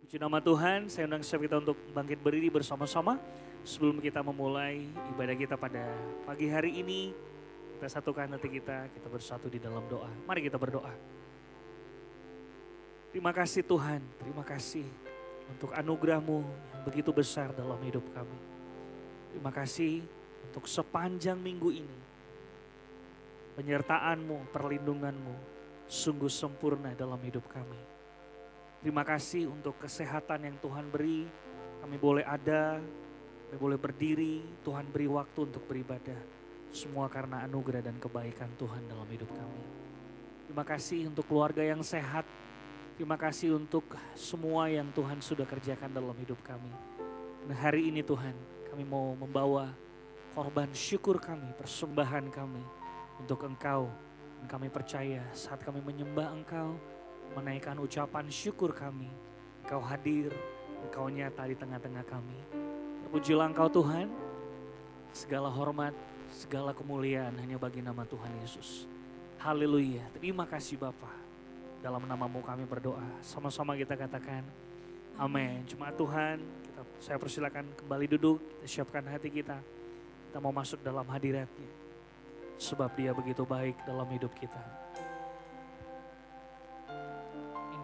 Puji nama Tuhan, saya undang setiap kita untuk bangkit berdiri bersama-sama. Sebelum kita memulai ibadah kita pada pagi hari ini, kita satukan hati kita bersatu di dalam doa. Mari kita berdoa. Terima kasih Tuhan, terima kasih untuk anugerah-Mu yang begitu besar dalam hidup kami. Terima kasih untuk sepanjang minggu ini. Penyertaan-Mu, perlindungan-Mu sungguh sempurna dalam hidup kami. Terima kasih untuk kesehatan yang Tuhan beri. Kami boleh ada, kami boleh berdiri, Tuhan beri waktu untuk beribadah. Semua karena anugerah dan kebaikan Tuhan dalam hidup kami. Terima kasih untuk keluarga yang sehat. Terima kasih untuk semua yang Tuhan sudah kerjakan dalam hidup kami. Nah, hari ini Tuhan, kami mau membawa korban syukur kami, persembahan kami untuk Engkau. Dan kami percaya saat kami menyembah Engkau, menaikkan ucapan syukur kami, Engkau hadir, Engkau nyata di tengah-tengah kami. Terpujilah Engkau Tuhan, segala hormat, segala kemuliaan hanya bagi nama Tuhan Yesus. Haleluya, terima kasih Bapa. Dalam nama-Mu kami berdoa, sama-sama kita katakan amin. Jemaat Tuhan, saya persilakan kembali duduk, kita siapkan hati kita. Kita mau masuk dalam hadirat-Nya, sebab Dia begitu baik dalam hidup kita.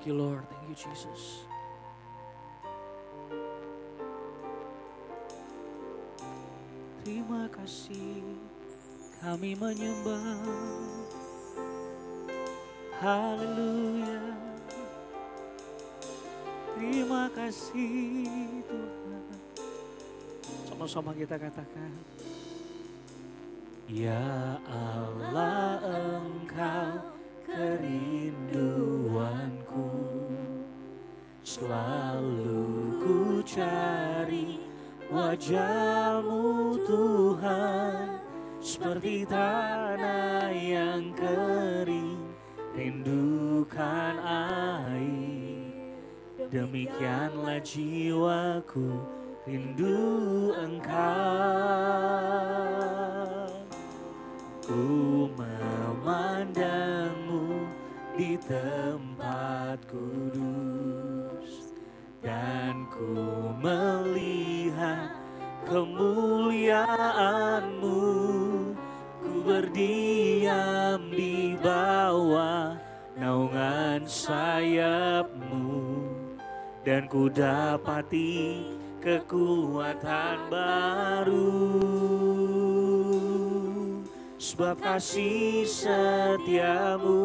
Thank you Lord, thank you Jesus. Terima kasih kami menyembah. Haleluya. Terima kasih Tuhan. Sama-sama kita katakan. Ya Allah, Engkau kerinduanku, selalu ku cari wajah-Mu Tuhan, seperti tanah yang kering rindukan air. Demikianlah jiwaku rindu Engkau. Ku memandang-Mu di tempat kudus, dan ku melihat kemuliaan-Mu. Ku berdiam di bawah naungan sayap-Mu, dan ku dapati kekuatan baru. Sebab kasih setia-Mu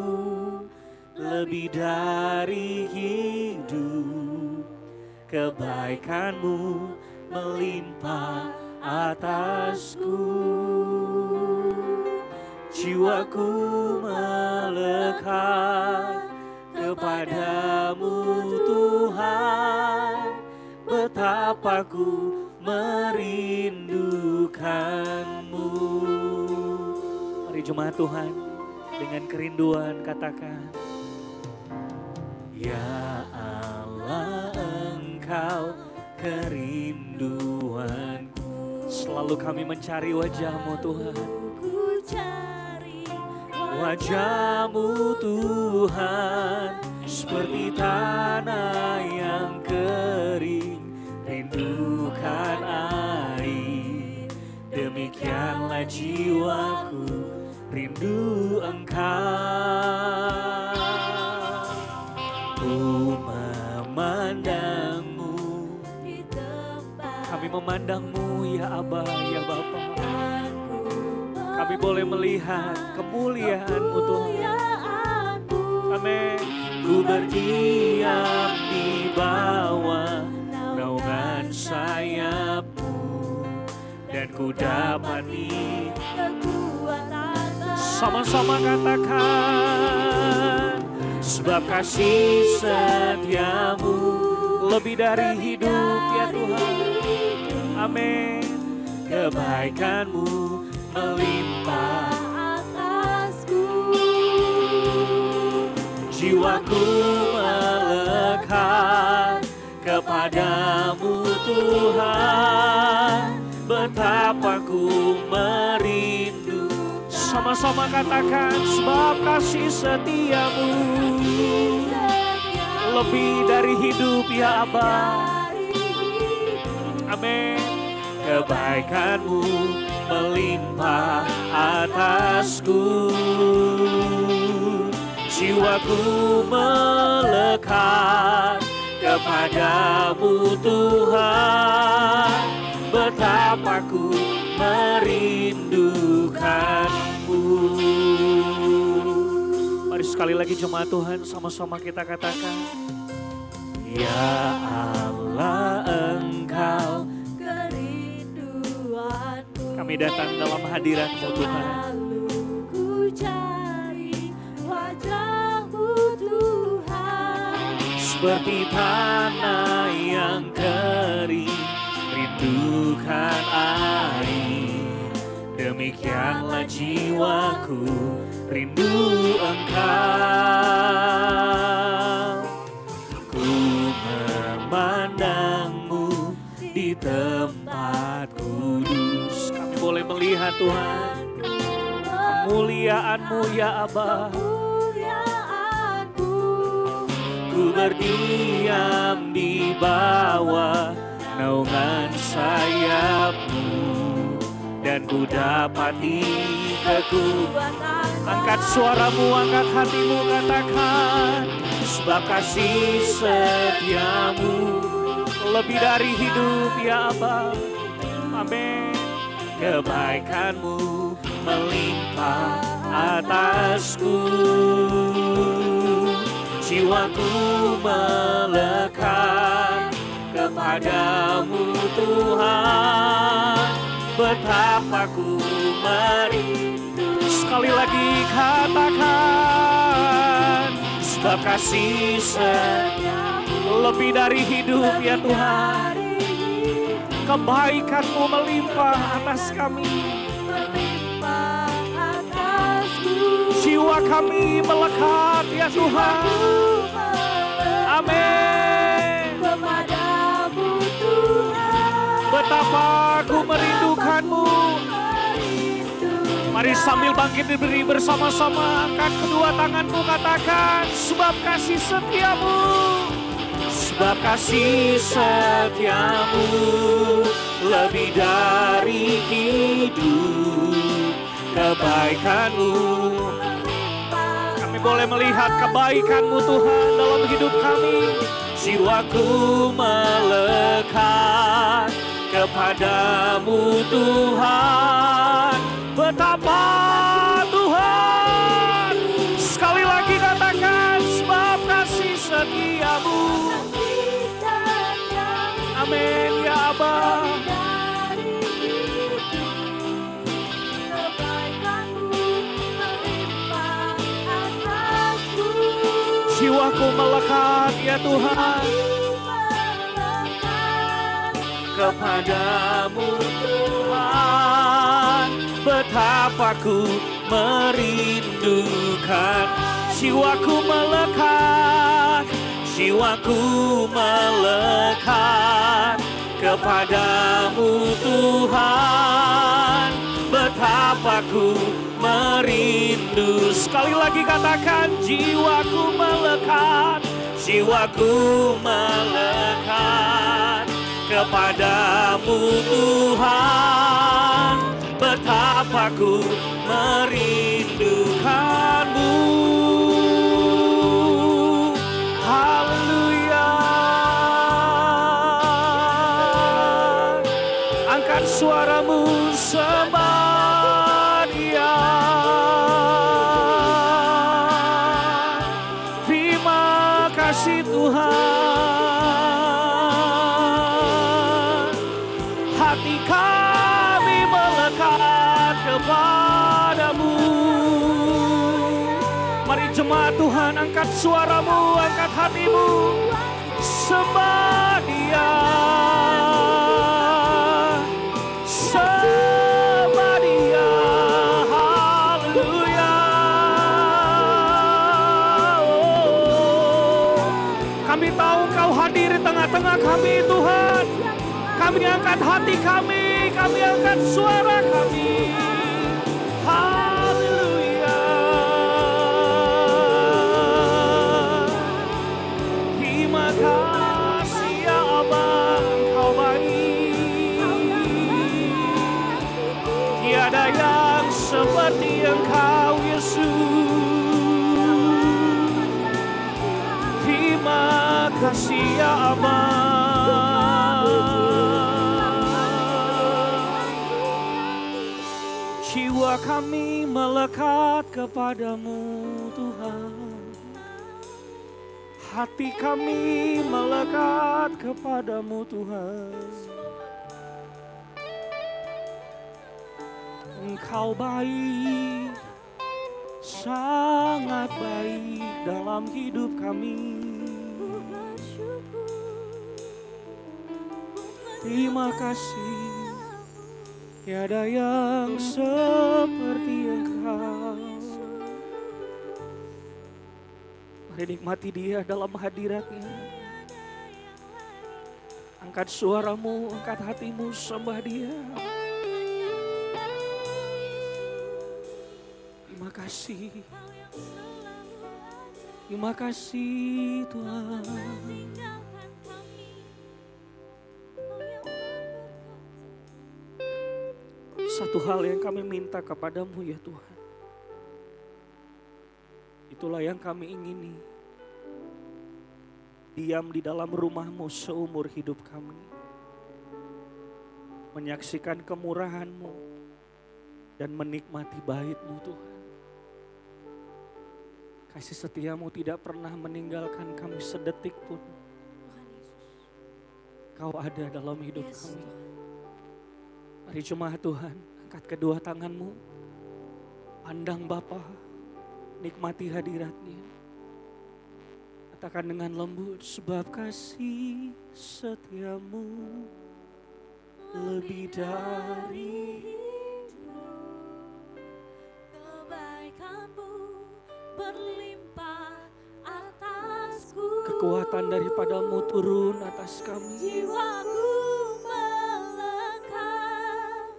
lebih dari hidup, kebaikan-Mu melimpah atasku. Jiwaku melekat kepadamu Tuhan, betapa ku merindukan-Mu. Mari jemaat Tuhan, dengan kerinduan katakan, ya Allah, Engkau kerinduanku. Selalu kami mencari wajah-Mu Tuhan. Wajah-Mu Tuhan, seperti tanah yang kering rindukan air. Demikianlah jiwaku rindu Engkau. Ku memandang-Mu di tempat. Kami memandang-Mu ya Aba, ya Bapa. Kami boleh melihat kemuliaan-Mu Tuhan. Amin. Ku berdiam di bawah naungan sayap-Mu, dan ku dapati kekuatan. Sama-sama katakan, sebab kasih setia-Mu lebih dari hidup ya Tuhan. Amin. Kebaikan-Mu melimpah atasku. Jiwaku melekat kepadamu Tuhan, betapa ku merindu. Sama-sama katakan, sebab kasih setiamu lebih dari hidup ya Aba. Amin. Kebaikan-Mu melimpah atasku, jiwaku melekat kepadamu Tuhan, betapa ku merindukanmu. Mari sekali lagi jemaat Tuhan sama-sama kita katakan, ya Allah Engkau kerinduanku. Kami datang dalam hadirat-Mu Tuhan. Selalu ku cari wajah-Mu Tuhan. Seperti tanah yang kering rindukan air, demikianlah jiwaku rindu Engkau. Ku memandang-Mu di tempat kudus. Kami boleh melihat Tuhan kemuliaan-Mu ya Aba. Ku berdiam di bawah naungan sayap-Mu, dan ku dapati kekuatan. Angkat suaramu, angkat hatimu, katakan, sebab kasih setia-Mu lebih dari hidup ya Aba. Amin. Kebaikan-Mu melimpah atasku, jiwaku melekat kepadamu Tuhan, betapa ku merindu. Sekali lagi katakan, sebab kasih setia-Mu lebih dari hidup ya Tuhan. Kebaikan-Mu melimpah atas kami, jiwa kami melekat ya Tuhan. Amin. Kepadamu Tuhan, betapa ku merindukan-Mu. Mari sambil bangkit berdiri bersama-sama, angkat kedua tanganmu, katakan, sebab kasih setia-Mu, sebab kasih setia-Mu lebih dari hidup. Kebaikan-Mu, kami boleh melihat kebaikan-Mu Tuhan dalam hidup kami. Jiwaku melekat kepadamu Tuhan, betapa Tuhan. Sekali lagi katakan, sebab kasih setia-Mu. Amin ya Aba. Jiwaku melekat ya Tuhan kepadamu Tuhan, betapa ku merindukan. Jiwaku melekat, jiwaku melekat kepadamu Tuhan, betapa ku merindu. Sekali lagi katakan, jiwaku melekat, jiwaku melekat kepadamu Tuhan, betapa ku merindukanmu. Haleluya. Angkat suaramu, sembah Dia. Terima kasih Tuhan, hati kami melekat kepadamu. Mari jemaat Tuhan, angkat suaramu, angkat hatimu, sembah Dia. Sembah Dia, haleluya. Kami tahu Kau hadir di tengah-tengah kami Tuhan. Kami angkat hati kami angkat suara kami. Haleluya. Tiada yang seperti Engkau Yesus. Terima kasih ya Aba. Jiwa kami melekat kepadamu Tuhan. Hati kami melekat kepadamu Tuhan. Engkau baik, sangat baik dalam hidup kami. Terima kasih, tiada yang seperti Engkau. Mari nikmati Dia dalam hadirat-Nya. Angkat suaramu, angkat hatimu, sembah Dia. Terima kasih. Terima kasih Tuhan. Satu hal yang kami minta kepadamu ya Tuhan. Itulah yang kami ingini. Diam di dalam rumah-Mu seumur hidup kami. Menyaksikan kemurahan-Mu dan menikmati bait-Mu Tuhan. Kasih setia-Mu tidak pernah meninggalkan kami sedetik pun. Kau ada dalam hidup kami. Mari jemaat Tuhan, angkat kedua tanganmu. Pandang Bapa, nikmati hadirat-Nya. Katakan dengan lembut, sebab kasih setia-Mu lebih dari kebaikan-Mu berlimpah atasku. kekuatan daripada-Mu turun atas kami. Jiwaku melekat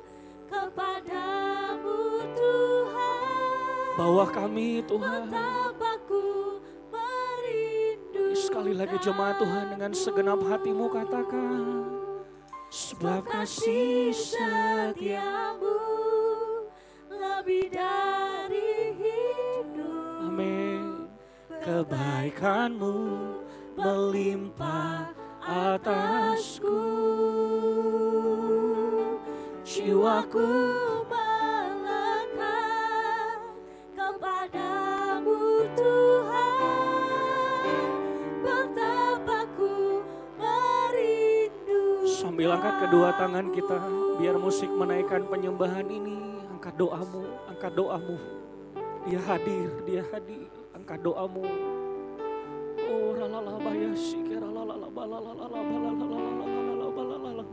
kepadamu Tuhan. Bawa kami Tuhan. Betapa'ku merindukan. Sekali lagi jemaat Tuhan dengan segenap hatimu katakan. Sebab kasih setiamu lebih dari hidup. Amin. Kebaikan-Mu melimpah atasku. Jiwaku melekat kepadamu Tuhan. Betapa'ku merindu. sambil angkat kedua tangan kita, biar musik menaikkan penyembahan ini. Angkat doamu, angkat doamu. Dia hadir, Dia hadir. Angkat doamu. Oh ralala bayasi keralala balalala balalala balalala.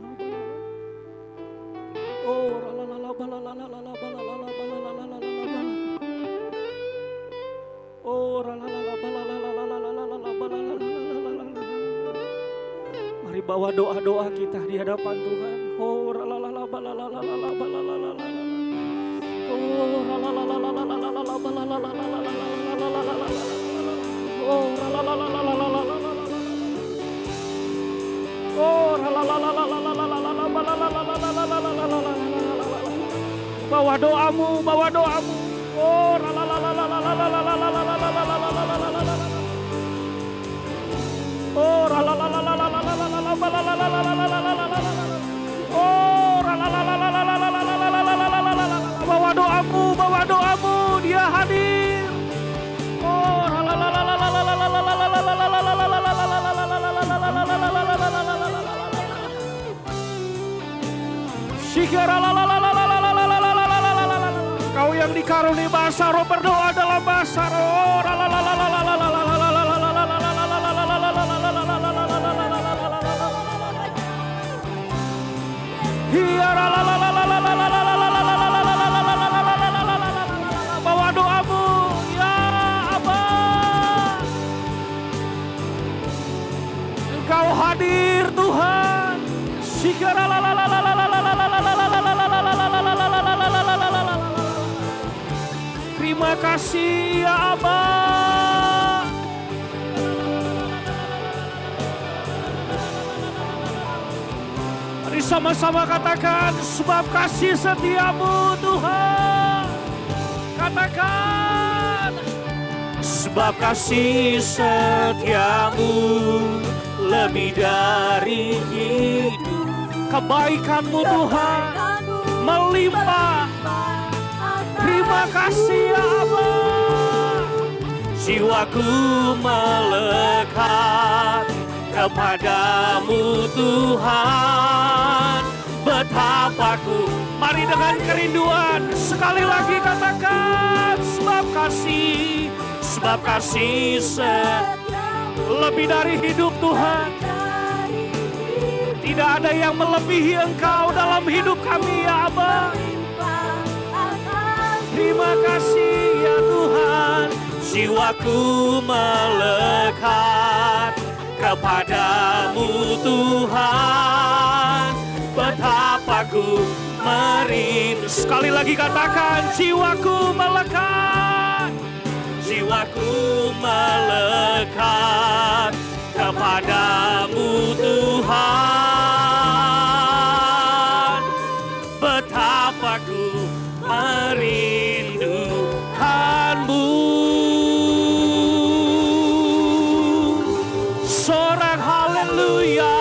Oh ralala balalala balalala balalala. Oh ralala balalala balalala. Mari bawa doa-doa kita di hadapan Tuhan. Oh ralala balalala balalala. Oh ralala balalala. Oh bawa doamu, bawa doamu. Oh bawa doamu, bawa doamu. Dia hadir. Oh kau yang dikaruniai bahasa roh, berdoa dalam bahasa roh. Bawa doamu ya Aba. Engkau hadir Tuhan. Terima kasih ya Aba. Mari sama-sama katakan, sebab kasih setiamu Tuhan. Katakan, sebab kasih setiamu lebih dari hidup. Kebaikanmu Tuhan melimpah. Terima kasih ya Allah. Jiwaku melekat kepadamu Tuhan. Betapa ku, mari dengan kerinduan sekali lagi katakan, sebab kasih lebih dari hidup Tuhan. Tidak ada yang melebihi Engkau dalam hidup kami ya Abah. Terima kasih ya Tuhan. Jiwaku melekat kepadamu Tuhan. Betapa ku merindu. Sekali lagi katakan, jiwaku melekat. Jiwaku melekat kepadamu Tuhan. Betapa ku merindukanmu. Sorak haleluya.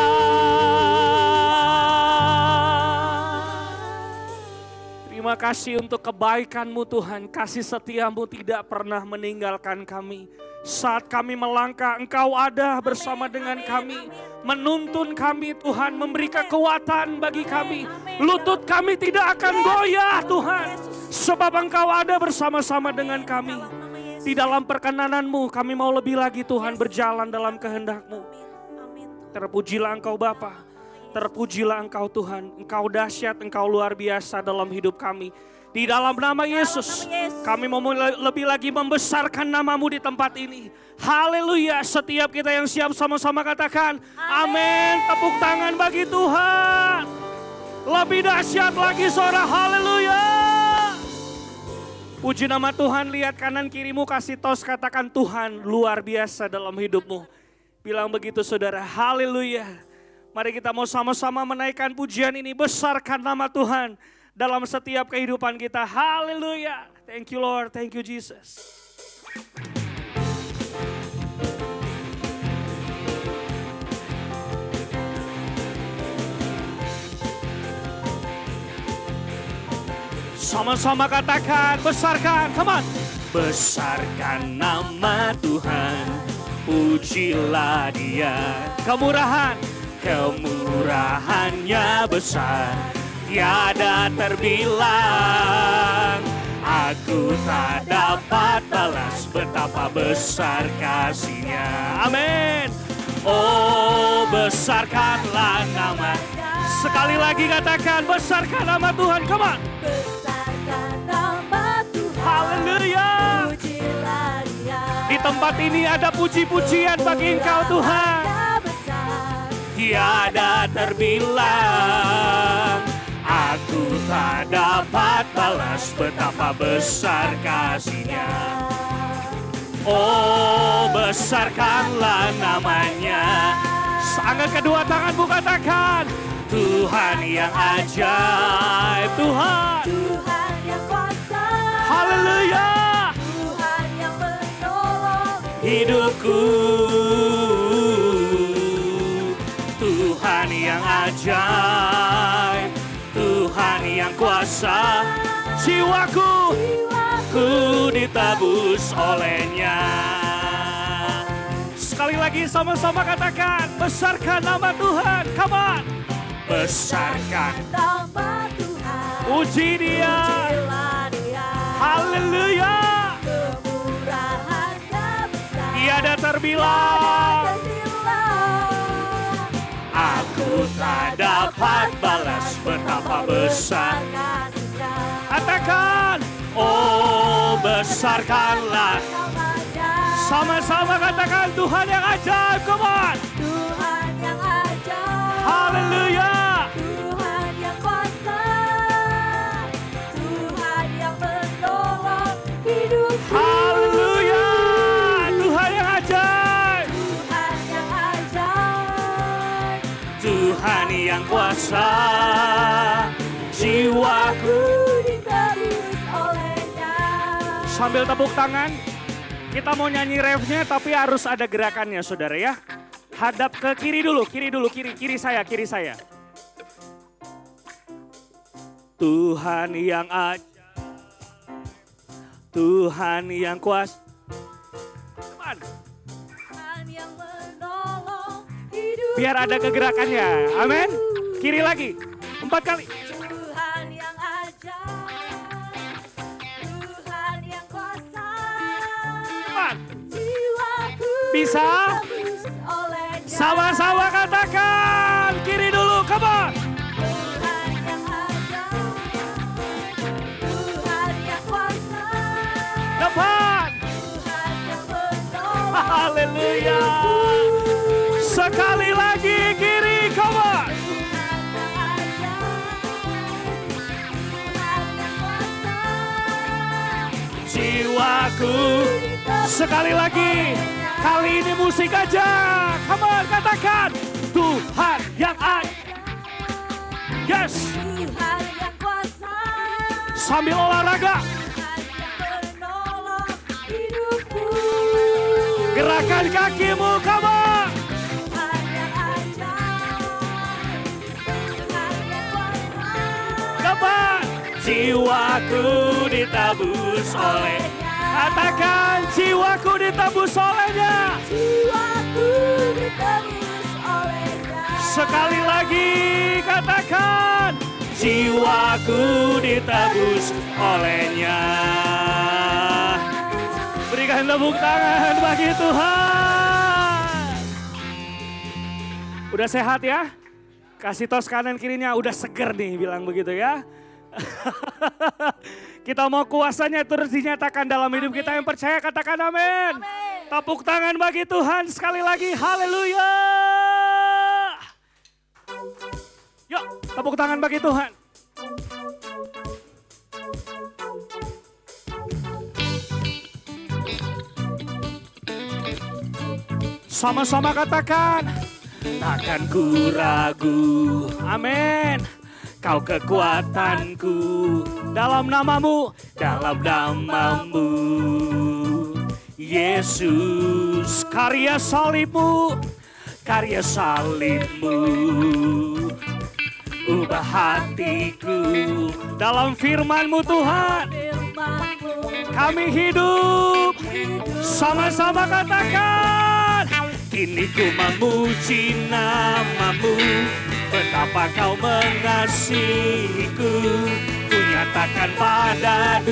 Terima kasih untuk kebaikan-Mu Tuhan. Kasih setiamu tidak pernah meninggalkan kami. Saat kami melangkah, Engkau ada bersama dengan kami. Menuntun kami Tuhan, memberi kekuatan bagi kami. Lutut kami tidak akan goyah Tuhan. Sebab Engkau ada bersama-sama dengan kami. Di dalam perkenanan-Mu kami mau lebih lagi Tuhan berjalan dalam kehendak-Mu. Terpujilah Engkau Bapa. Terpujilah Engkau Tuhan. Engkau dahsyat, Engkau luar biasa dalam hidup kami. Di dalam nama Yesus, kami mau lebih lagi membesarkan nama-Mu di tempat ini. Haleluya, setiap kita yang siap sama-sama katakan, amin. Tepuk tangan bagi Tuhan. Lebih dahsyat lagi suara haleluya. Puji nama Tuhan, lihat kanan kirimu, kasih tos, katakan Tuhan luar biasa dalam hidupmu. Bilang begitu saudara, haleluya. Mari kita mau sama-sama menaikkan pujian ini, besarkan nama Tuhan dalam setiap kehidupan kita. Haleluya. Thank you Lord, thank you Jesus. Sama-sama katakan, besarkan, come on. Besarkan nama Tuhan, pujilah Dia. Kemurahannya besar, tiada terbilang. Aku tak dapat balas betapa besar kasih-Nya. Amin. Oh, besarkanlah nama. Sekali lagi katakan, besarkan nama Tuhan. Come on. Besarkan nama Tuhan. Haleluya. Pujilah Dia. Di tempat ini ada puji-pujian bagi Engkau Tuhan. Tiada terbilang. Aku tak dapat balas betapa besar kasih-Nya. Oh, besarkanlah namanya. Angkat kedua tanganmu, katakan, Tuhan yang ajaib. Tuhan, Tuhan yang kuasa. haleluya. Tuhan yang menolong Hidupku, Tuhan yang ajaib, Tuhan yang kuasa. Jiwaku, ku ditebus oleh-Nya. Sekali lagi sama-sama katakan, besarkan nama Tuhan. Come on. Besarkan nama Tuhan. puji Dia. Pujilah Dia. Haleluya. Kemurahan-Nya besar. Tiada terbilang. Aku tak dapat balas betapa besar. Katakan, oh besarkanlah. Sama-sama katakan, Tuhan yang ajaib. Come on. Tuhan yang ajaib. Haleluya. Tuhan yang kuasa. Tuhan yang menolong hidupku. Haleluya. Tuhan yang ajaib. Tuhan yang ajaib. Tuhan yang kuasa, jiwaku ditebus olehnya. Sambil tepuk tangan, kita mau nyanyi refnya tapi harus ada gerakannya saudara ya. Hadap ke kiri dulu, kiri saya. Tuhan yang ajaib, Tuhan yang kuasa. Tuhan yang menolong hidup. Biar ada kegerakannya, amin. Kiri lagi, 4 kali. Tuhan yang ajaib, Tuhan yang kuasa, jiwaku Bisa? ditebus olehnya. Sama-sama katakan, kiri dulu, come on. Tuhan yang ajaib, Tuhan yang kuasa, Depan, Tuhan yang menolong. haleluya. Sekali lagi kiri, come on. Jiwaku, sekali lagi, kali ini musik aja, come on katakan, Tuhan yang ajaib, yes, Tuhan yang kuasa, sambil olahraga, Tuhan yang menolong hidupku. gerakan kakimu, come on, Tuhan yang ajaib, Tuhan yang kuasa, depan, jiwaku ditebus oleh, katakan jiwaku ditebus olehnya, jiwaku ditebus olehnya. sekali lagi katakan, jiwaku ditebus olehnya. Berikan tepuk tangan bagi Tuhan. Udah sehat ya? Kasih tos kanan kirinya, udah seger nih bilang begitu ya. Kita mau kuasanya terus dinyatakan dalam hidup kita, yang percaya katakan amin. Tepuk tangan bagi Tuhan sekali lagi, haleluya. Yuk, tepuk tangan bagi Tuhan. Sama-sama katakan, takkan ku ragu, amin. Kau kekuatanku, dalam namamu, Yesus, karya salibmu, ubah hatiku, dalam firman-Mu Tuhan, kami hidup, sama-sama katakan, kini ku memuji namamu, betapa kau mengasihiku, ku nyatakan pada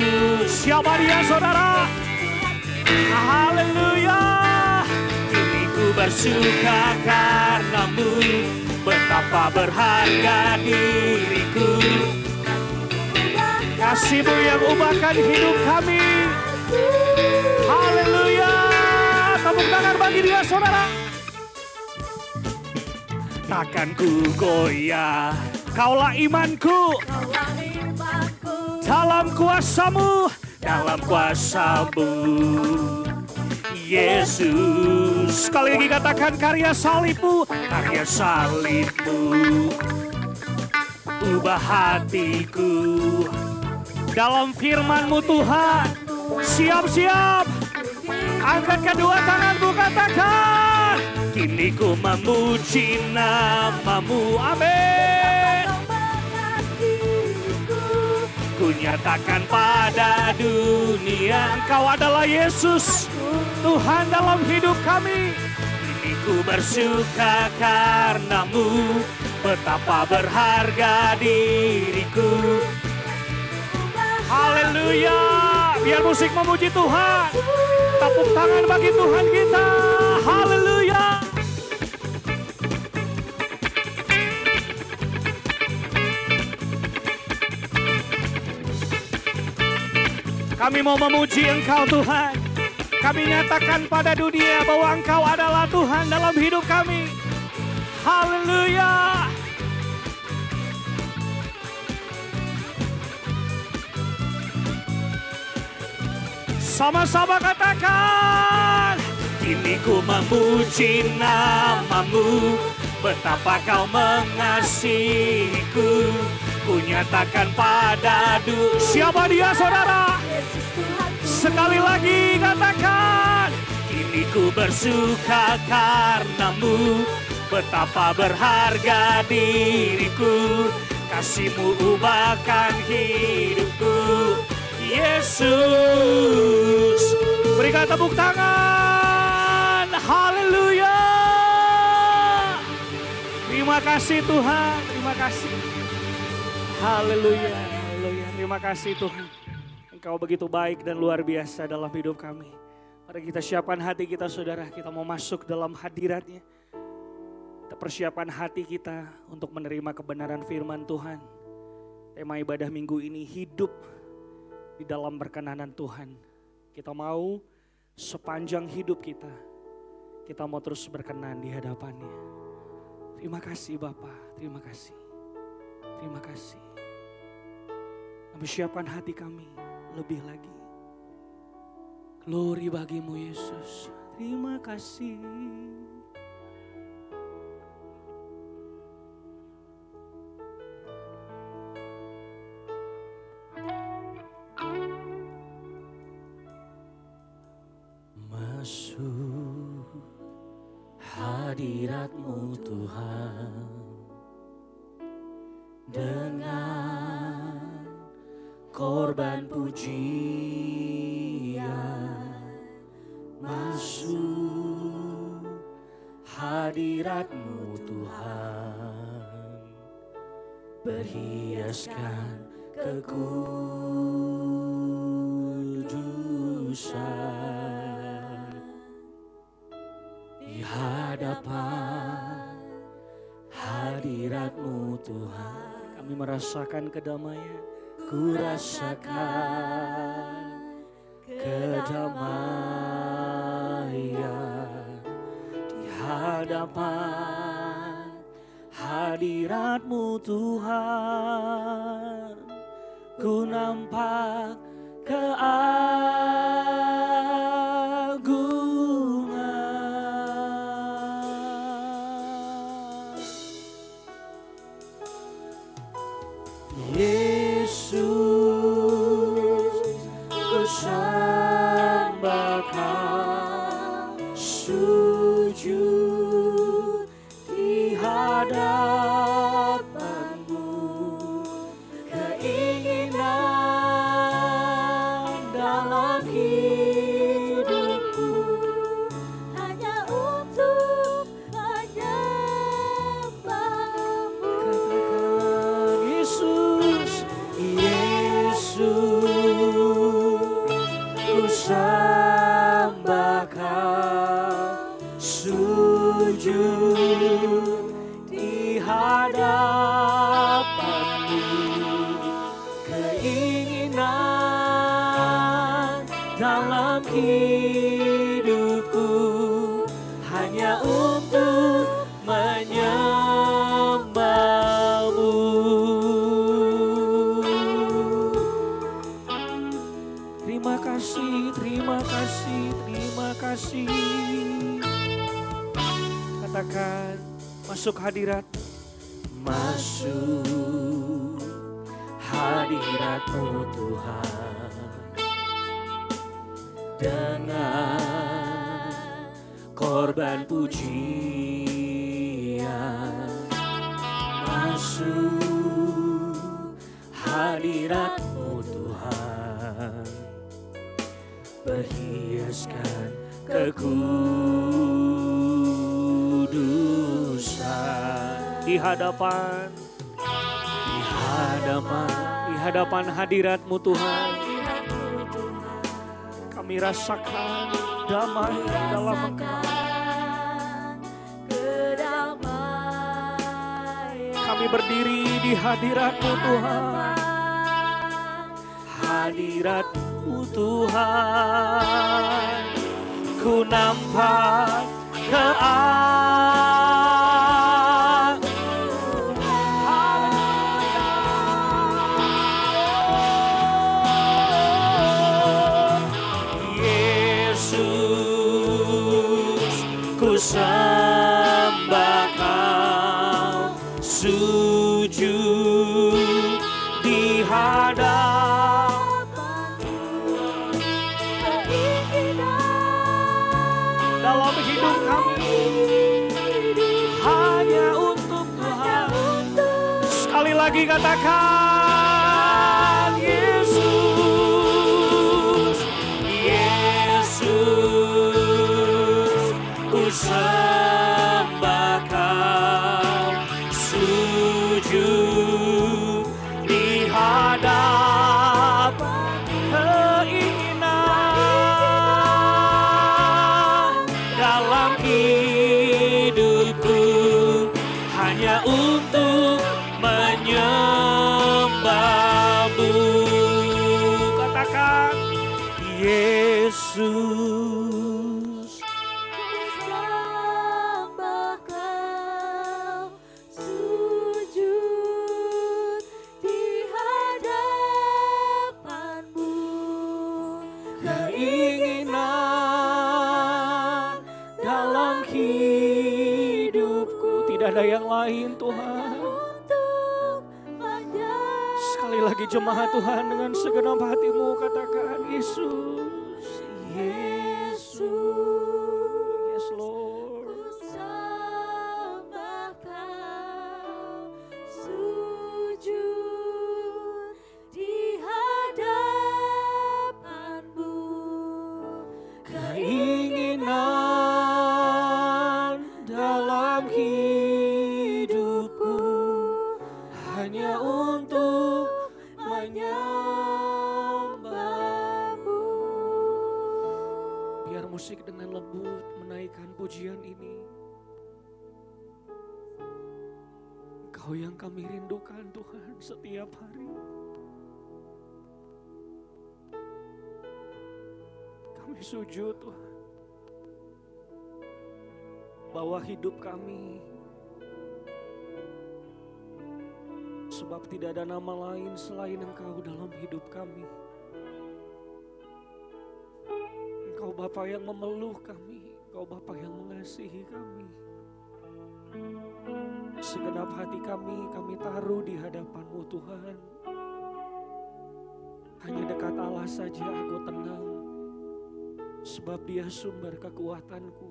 siapa dia saudara? Haleluya, kini ku bersuka karenamu, betapa berharga diriku, kasih-Mu yang ubahkan hidup kami. Haleluya, tepuk tangan bagi dia saudara. Takkan ku goyah, kaulah imanku, dalam kuasa-Mu, Yesus. Sekali lagi katakan, karya salibmu, ubah hatiku, dalam firman-Mu Tuhan. Siap-siap, angkat kedua tanganmu, katakan, kini ku memuji namamu, amin. Ku nyatakan pada dunia, Engkau adalah Yesus, Tuhan dalam hidup kami. Kini ku bersuka karenamu, betapa berharga diriku. Haleluya, biar musik memuji Tuhan. Tepuk tangan bagi Tuhan kita, haleluya. Kami mau memuji Engkau Tuhan. Kami nyatakan pada dunia bahwa Engkau adalah Tuhan dalam hidup kami. Haleluya. Sama-sama katakan, kini ku memuji namamu, betapa kau mengasihiku. Ku nyatakan pada siapa dia saudara? Yesus Tuhanku. Sekali lagi katakan, kini ku bersuka karenamu, betapa berharga diriku, kasih-Mu ubahkan hidupku. Yesus, berikan tepuk tangan, haleluya. Terima kasih Tuhan, terima kasih. Haleluya, haleluya. Terima kasih Tuhan. Engkau begitu baik dan luar biasa dalam hidup kami. Mari kita siapkan hati kita saudara, kita mau masuk dalam hadirat-Nya. Kita persiapkan hati kita untuk menerima kebenaran firman Tuhan. Tema ibadah minggu ini, hidup di dalam perkenanan Tuhan. Kita mau sepanjang hidup kita mau terus berkenan di hadapan-Nya. Terima kasih Bapa, terima kasih. Terima kasih. Kami siapkan hati kami lebih lagi. Glory bagi-Mu Yesus. Terima kasih. Masuk hadirat-Mu Tuhan, dengan korban pujian. Masuk hadirat-Mu Tuhan, berhiaskan kekudusan. Di hadapan hadirat-Mu Tuhan, kami merasakan kedamaian. Ku rasakan kedamaian di hadapan hadirat-Mu Tuhan. Ku nampak keagungan. Yesus, ku sembah Kau, sujud di hadapan-Mu. Keinginan dalam hidupku Hanya untuk menyembah-Mu. katakan Yesus, Yesus, ku sembah Kau, sujud di hadapan-Mu. Keinginan dalam hidupku hanya untuk menyembah-Mu. Terima kasih, terima kasih, terima kasih. Katakan, masuk hadirat. Masuk hadirat-Mu Tuhan, dengan korban pujian. Masuk hadirat-Mu Tuhan, berhiaskan kekudusan. Di hadapan hadirat-Mu Tuhan, kami rasakan damai dalam Engkau. Kami berdiri di hadirat-Mu Tuhan, hadirat-Mu Tuhan. Ku nampak Yesus, ku sembah Kau, sujud di hadapan dalam hidup kami hanya untuk Tuhan. Sekali lagi katakan Yesus, Yesus, ku sembah Kau, sujud di hadapan keinginan dalam hidupku hanya untuk menyembah-Mu. Katakan Yesus, sembah Kau, sujud di hadapan-Mu. keinginan dalam hidupku tidak ada yang lain Tuhan. Untuk menjadi Sekali lagi jemaat Tuhan dengan segenap hatimu katakan Yesus, Yesus, yes Lord. ku sembah Kau, sujud di hadapan-Mu. Keinginan dalam hidupku hanya untuk menyembah-Mu. Biar musik dengan lembut menaikkan pujian ini. Engkau yang kami rindukan Tuhan setiap hari. Kami sujud Tuhan. Bawa hidup kami. Sebab tidak ada nama lain selain Engkau dalam hidup kami. Engkau Bapa yang memeluk kami. Engkau Bapa yang mengasihi kami. Segenap hati kami taruh di hadapan-Mu Tuhan. Hanya dekat Allah saja aku tenang. Sebab Dia sumber kekuatanku.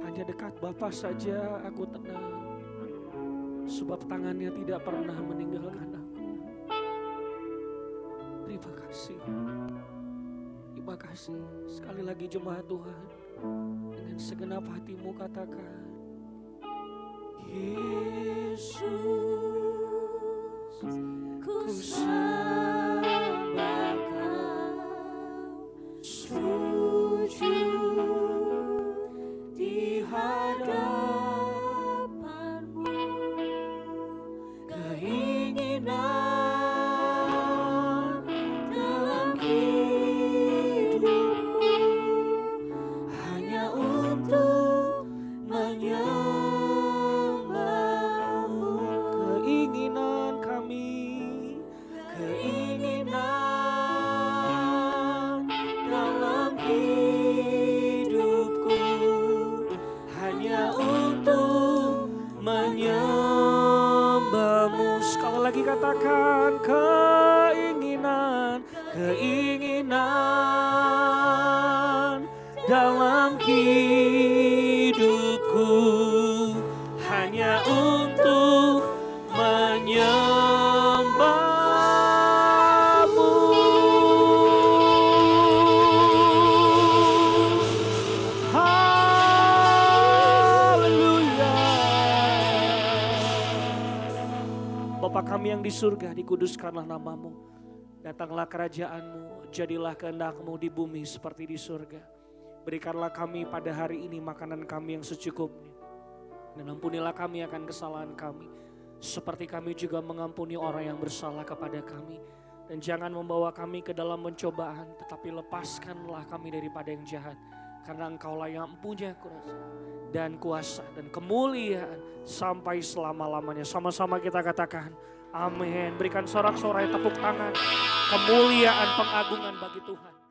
Hanya dekat Bapa saja aku tenang. Sebab tangannya tidak pernah meninggalkan aku. Terima kasih. Terima kasih. Sekali lagi jemaat Tuhan. Dengan segenap hatimu katakan. Yesus, Ku sembah Kau, sujud di hadapan-Mu. Keinginan dalam hidupku hanya untuk menyembah-Mu. keinginan kami, keinginan dalam hidupku hanya untuk menyembah-Mu. Sekali lagi katakan keinginan, keinginan dalam hidupku hanya untuk menyembah-Mu. Haleluya. Bapa kami yang di surga, dikuduskanlah nama-Mu. Datanglah kerajaan-Mu, jadilah kehendak-Mu di bumi seperti di surga. Berikanlah kami pada hari ini makanan kami yang secukupnya. Dan ampunilah kami akan kesalahan kami. Seperti kami juga mengampuni orang yang bersalah kepada kami. Dan jangan membawa kami ke dalam pencobaan, tetapi lepaskanlah kami daripada yang jahat. Karena Engkaulah yang mempunyai dan kuasa dan kemuliaan sampai selama-lamanya. Sama-sama kita katakan amin. Berikan sorak-sorai tepuk tangan. Kemuliaan pengagungan bagi Tuhan.